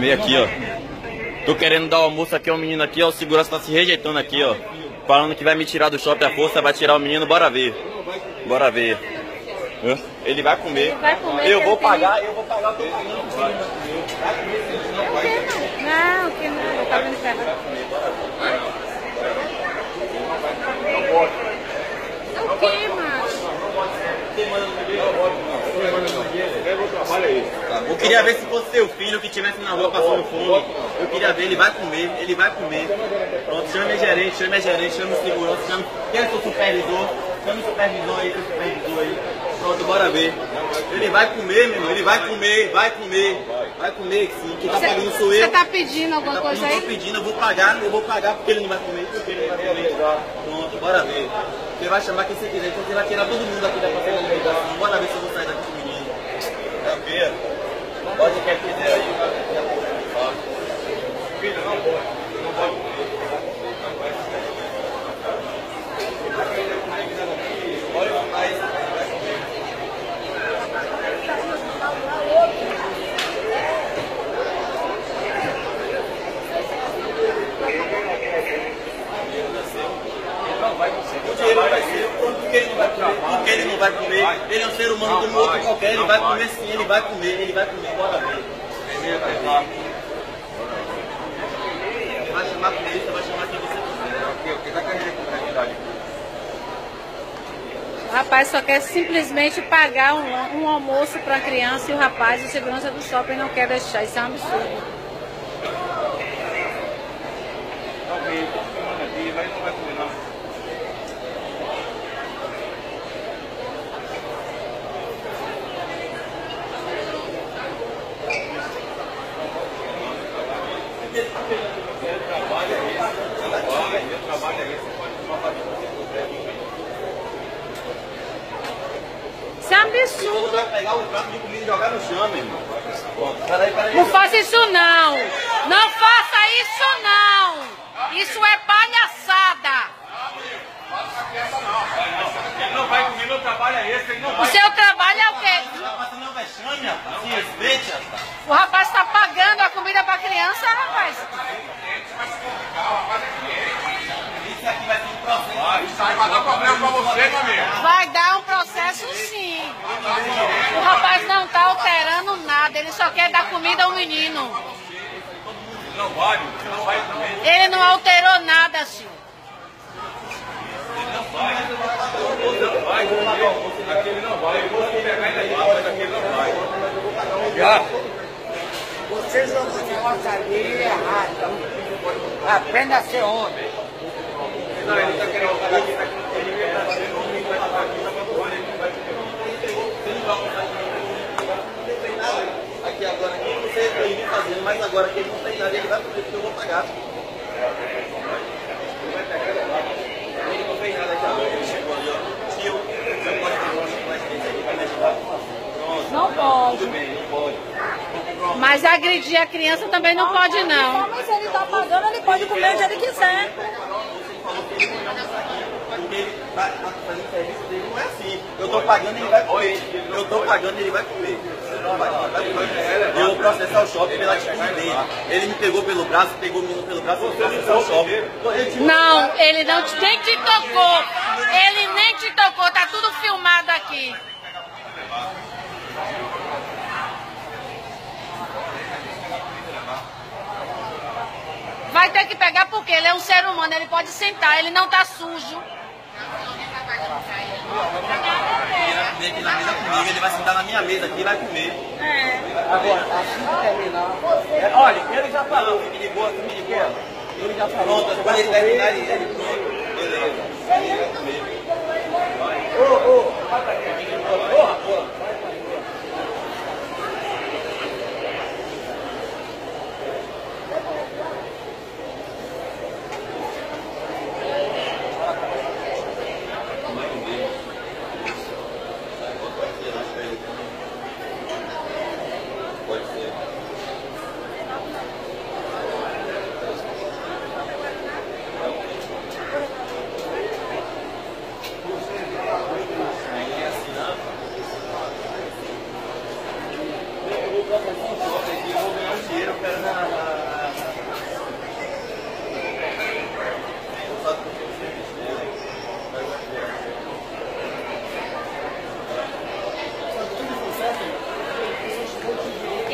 Meio aqui, ó. Tô querendo dar o almoço aqui ao menino aqui, ó. O segurança tá se rejeitando aqui, ó. Falando que vai me tirar do shopping à força, vai tirar o menino, bora ver. Bora ver. Ele vai comer. Ele vai comer, eu vou pagar, eu tô pagando. Não, que não, eu tava no carro. O que, macho? Eu queria ver se fosse seu filho que estivesse na rua passando fome. Eu queria ver, ele vai comer, ele vai comer. Pronto, chame a gerente, chame o segurança, chame. Quem é seu supervisor? Chame o supervisor aí, Pronto, bora ver. Ele vai comer, meu irmão, ele vai comer, vai comer. Vai comer sim, quem tá pagando sou eu. Você tá pedindo alguma coisa aí? Eu tô pedindo, eu vou pagar porque ele não vai comer, Pronto, bora ver. Você vai chamar quem você quiser, então você vai tirar todo mundo aqui da praça de alimentação. Bora ver se eu vou sair daqui com o menino. É o quê? Pode quem quiser aí. Filho, não pode. Não pode comer. Pode contar isso. Porque ele não vai comer, ele é um ser humano como outro qualquer, ele vai comer sim, ele vai comer, bora ver. Ele vai chamar a polícia, vai chamar quem você quiser. O rapaz só quer simplesmente pagar um almoço para a criança e o rapaz, o segurança do shopping, não quer deixar. Isso é um absurdo. Isso é um absurdo. Vai pegar o prato de comida e jogar no chão, meu irmão. Peraí. Não faça isso não. Não faça isso não. Isso é palhaçada. Ele não vai comer, meu trabalho é esse. Ele não vai. O seu trabalho é o quê? Não vexame, rapaz. Se respeite, rapaz. O rapaz está pagando a comida para a criança, rapaz. Isso aqui vai ter um processo. Isso aí vai dar problema pra você, meu amigo. Vai dar um processo sim. O rapaz não está alterando nada, ele só quer dar comida ao menino. Não vai, você não vai comer. Ele não alterou nada, senhor. Não vai. Aquele não vai. Eu vou pegar ele aí, mas aquele não vai. Vocês vão continuar caminho errado. Aprenda a ser homem. Não, ele está querendo pagar aqui. Aqui agora, aqui você está fazendo, mas agora que ele não tem nada, ele vai fazer porque eu vou pagar. Ele não fez nada aqui agora, ele chegou ali, ó. Tio, você pode ter uma chiclete desse aqui, vai me ajudar. Pronto. Não pode. Tudo bem, não pode. Mas agredir a criança também não pode, não. Mas se ele está pagando, ele pode comer onde ele quiser. Porque ele vai fazer o serviço dele, não é assim. Eu tô pagando, ele vai comer. Eu tô pagando, ele vai comer. Eu vou processar o shopping pela atitude dele. Ele me pegou pelo braço, pegou o menino pelo braço, eu vou processar o shopping. Não, ele não nem te tocou. Ele nem te tocou, tá tudo filmado aqui. Vai ter que pegar porque ele é um ser humano, ele pode sentar, ele não tá sujo. Vem aqui na mesa comigo, ele vai sentar na minha mesa aqui e vai comer. Agora, assim que terminar. Olha, ele já falou, me ligou. Ele já falou. Pronto, quando ele terminar, ele pronto. Beleza. Ele vai comer. Pode ser.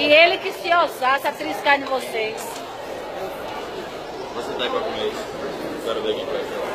E ele que se ousasse a triscar em vocês. Você tá aí pra comer isso? Quero ver aqui pra